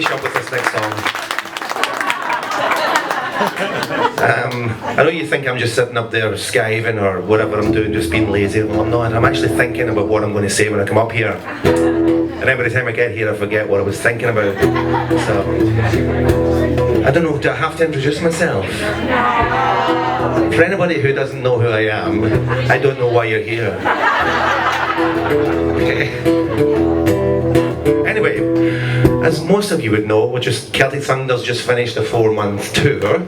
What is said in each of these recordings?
finish up with this next song. I know you think I'm just sitting up there skiving or whatever I'm doing, just being lazy. Well, I'm not. I'm actually thinking about what I'm going to say when I come up here. And every time I get here, I forget what I was thinking about. So, I don't know, do I have to introduce myself? For anybody who doesn't know who I am, I don't know why you're here. Okay. Anyway, as most of you would know, Celtic Thunder's just finished a 4-month tour.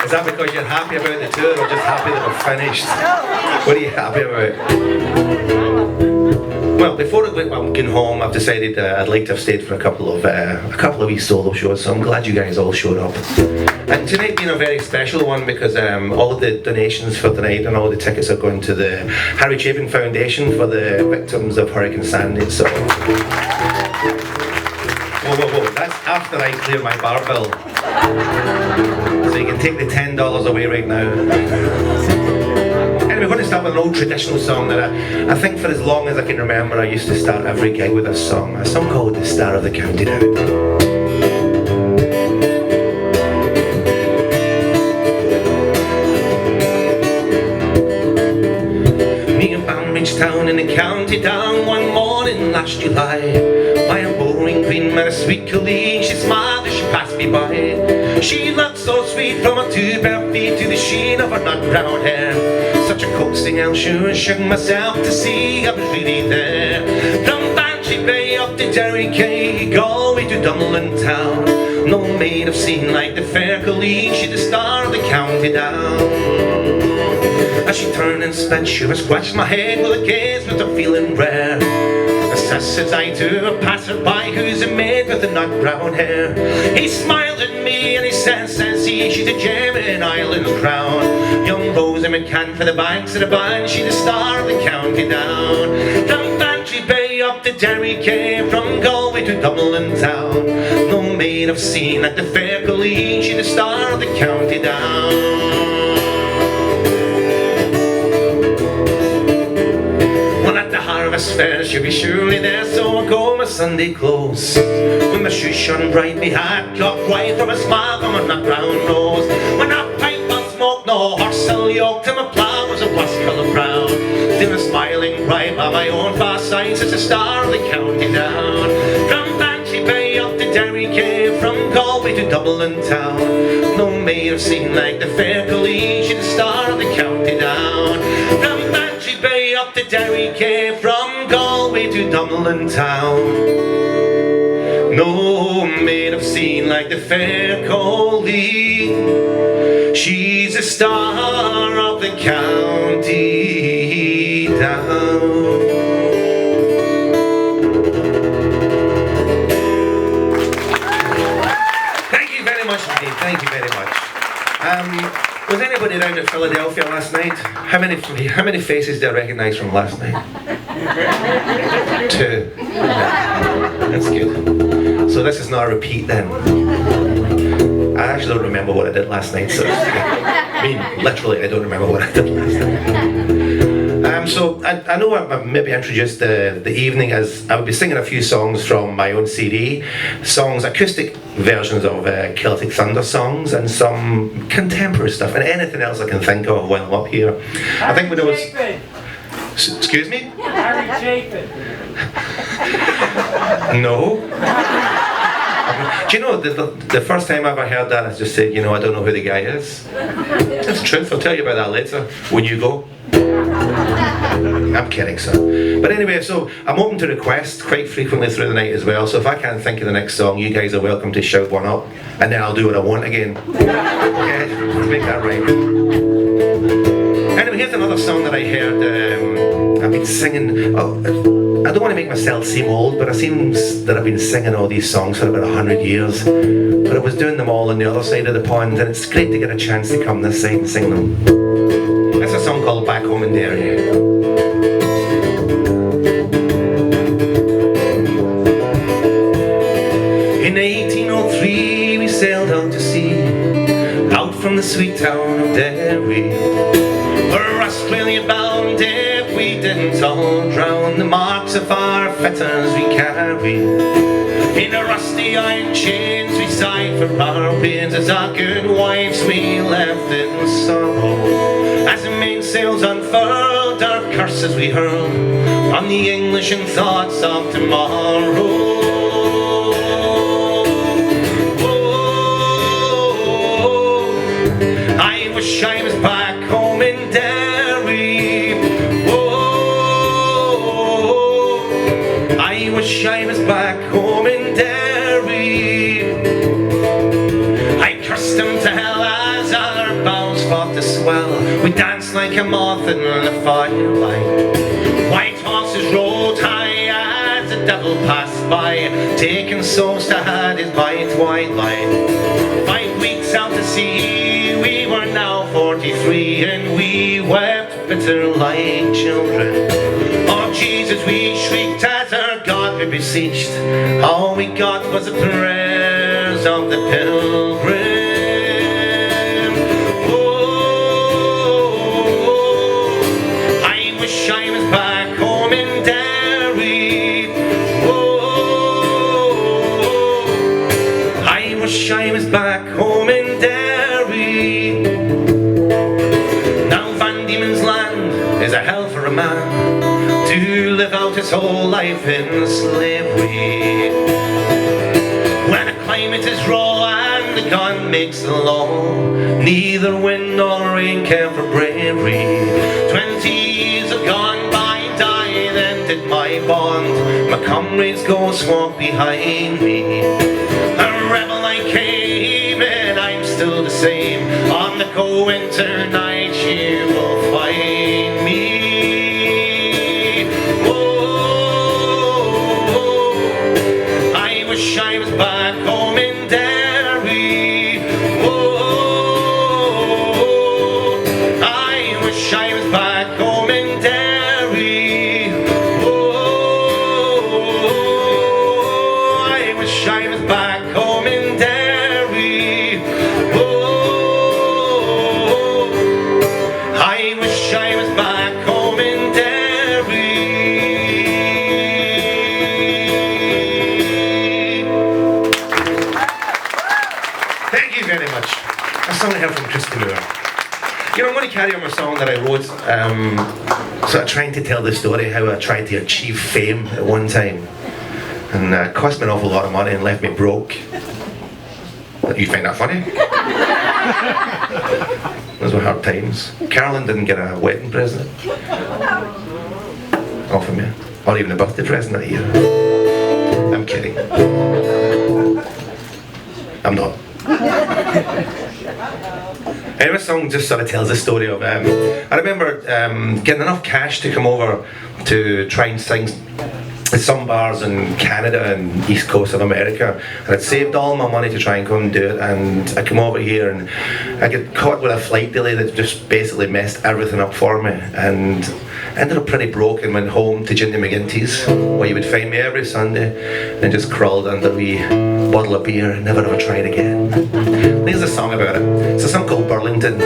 Is that because you're happy about the tour or just happy that we're finished? What are you happy about? Well, before I'm going home, I've decided I'd like to have stayed for a couple of wee solo shows, so I'm glad you guys all showed up. And tonight being a very special one because all of the donations for tonight and all the tickets are going to the Harry Chapin Foundation for the victims of Hurricane Sandy, so... Whoa, that's after I clear my bar bill. So you can take the $10 away right now. Anyway, we're going to start with an old traditional song that I think for as long as I can remember I used to start every gig with a song called The Star of the County Down. Me and Bam reached town in the county down one morning last July. By a bowling green met a sweet colleague, she smiled as she passed me by. She looked so sweet from her 2 bare feet to the sheen of her nut brown hair. Such a coaxing I'll sure shook myself to see I was really there. From Bantry Bay up to Derry, Galway to Dublin town. No maid I've seen like the fair colleague, she's the star of the county down. As she turned and sped, she was scratched my head with a gaze with a feeling rare. Says I to a passerby who's a maid with the nut brown hair. He smiled at me and he says he, she's a gem in Ireland's crown. Young Rosie McCann for the banks of the band, she's the star of the county down. From Bantry Bay up to Derry, from Galway to Dublin town. No maid I've seen like the fair colleen, she's the star of the county down. Harvest fair, she'll be surely there, so I go my Sunday clothes. When my shoes shone bright, me hat clocked right from a smile from a nut brown nose. When a pipe was smoked, no horse I'll yoke, till my plough was a rust colour brown. Still a smiling bright by my own far side, such a star of the county down. From Bantry Bay up to Derry, from Galway to Dublin town. No maid I've seen like the fair colleen, she's the star of the county down. From Bantry Bay up to Derry, from Galway to Dublin town. No maid I've seen like the fair colleen, she's a star of the county down. Thank you very much indeed, thank you very much. Was anybody down at Philadelphia last night? How many faces do I recognise from last night? 2. That's good. So this is not a repeat then. I actually don't remember what I did last night, so I mean, literally I don't remember what I did last night. So I know I maybe introduced the evening as I would be singing a few songs from my own CD, acoustic versions of Celtic Thunder songs and some contemporary stuff and anything else I can think of while I'm up here. I think when it was... Excuse me? Harry Chapin. No. Do you know, the first time I ever heard that, I just said, I don't know who the guy is. That's the truth, I'll tell you about that later, when you go. I'm kidding, sir. But anyway, so I'm open to requests quite frequently through the night as well, so if I can't think of the next song, you guys are welcome to shout one up, and then I'll do what I want again. Okay, let's make that right. Anyway, here's another song that I heard, I've been singing, I don't want to make myself seem old, but it seems that I've been singing all these songs for about 100 years. But I was doing them all on the other side of the pond, and it's great to get a chance to come this side and sing them. It's a song called Back Home in Derry. In 1803 we sailed out to sea, out from the sweet town of Derry. We're Australia bound if we didn't it's all drowned. The marks of our fetters we carry. In the rusty iron chains we sigh for our pains, as our good wives we left in sorrow. As the mainsails unfurled, our curses we hurled on the English and thoughts of tomorrow. I wish I was back home in Derry. Oh, I wish I was back home in Derry. I cursed them to hell as our bows fought to swell. We danced like a moth in the firelight. White horses rode high as the devil passed by, taking souls to Hades by twilight. 5 weeks out to sea, we were now 43, and we wept bitter like children. Oh Jesus, we shrieked as our God we beseeched. All we got was the prayers of the pilgrim. Oh, I wish I was back home in Derry. Oh, I wish I was back home in Derry. Now Van Diemen's Land is a hell for a man to live out his whole life in slavery. When a climate is raw and the gun makes the law, neither wind nor rain care for bravery. 20 years have gone by, died and did my bond. My comrades ghosts walk behind me. A rebel I came and I'm still the same. On the cold winter night you will find me. Oh, I wish I was back home in Derry. Oh, I wish I was back home in Derry. Oh, I wish I was back home in Derry. Oh, I wish I was back home in Derry. Thank you very much. A song I heard from Chris Moore. You know, I'm going to carry on a song that I wrote, sort of trying to tell the story how I tried to achieve fame at one time. And it cost me an awful lot of money and left me broke. You find that funny? Those were hard times. Carolyn didn't get a wedding present off of me, or even a birthday present that year. I'm kidding. I'm not. Anyway, this song just sort of tells the story of, I remember getting enough cash to come over to try and sing at some bars in Canada and east coast of America, and I'd saved all my money to try and come and do it, and I come over here and I get caught with a flight delay that just basically messed everything up for me, and ended up pretty broke and went home to Ginny McGinty's, where you would find me every Sunday, and just crawled under a wee bottle of beer and never ever tried again. Here's a song about it. It's a song called Burlington.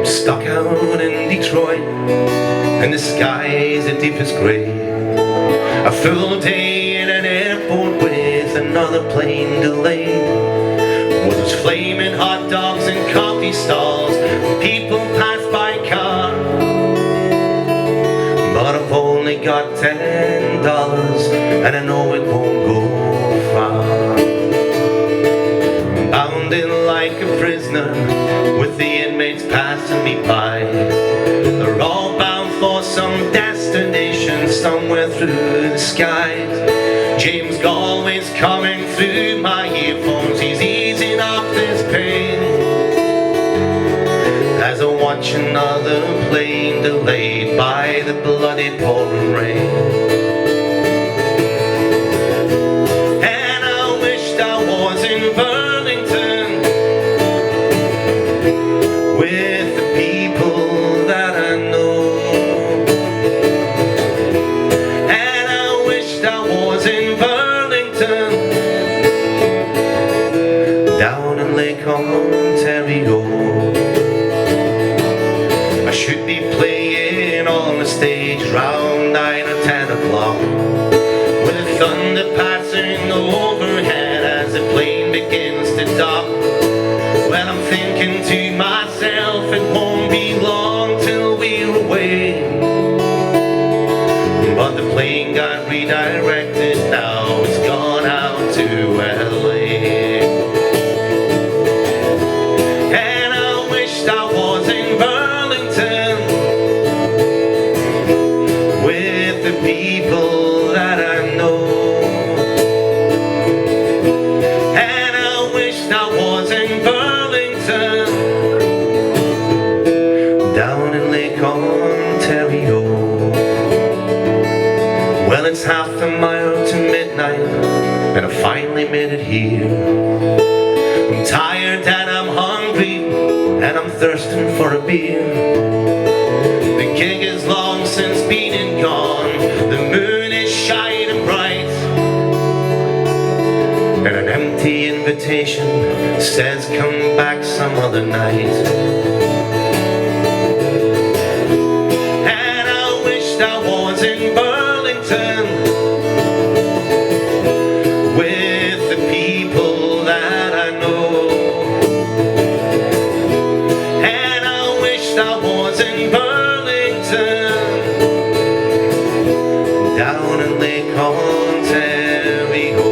Stuck out in Detroit, and the sky is the deepest grey. A full day in an airport with another plane delayed. With those flaming hot dogs and coffee stalls, people pass by car. But I've only got $10, and I know it won't go far. Bounding like a prisoner, with the inmates passing me by. They're all bound for some destination somewhere through the skies. James Galway's coming through my earphones, he's easing off this pain as I watch another plane delayed by the bloody pouring rain. And I wished I was in Burlington with the people that I know. And I wished I was in Burlington, down in Lake Ontario. Ontario. Well, it's half a mile to midnight, and I finally made it here. I'm tired and I'm hungry, and I'm thirsting for a beer. The gig is long since been and gone, the moon is shining bright, and an empty invitation says come back some other night. And I wished I was in Burlington with the people that I know. And I wished I was in Burlington down in Lake Ontario.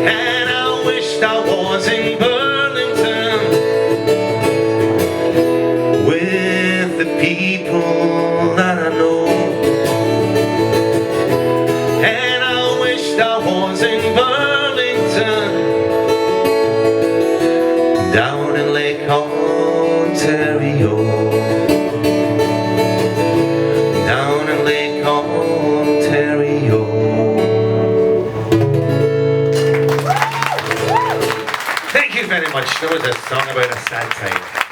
And I wished I was in Burlington with the people that I know. And I wished I was in Burlington down in Lake Ontario. Down in Lake Ontario. Thank you very much. That was a song about a sad time.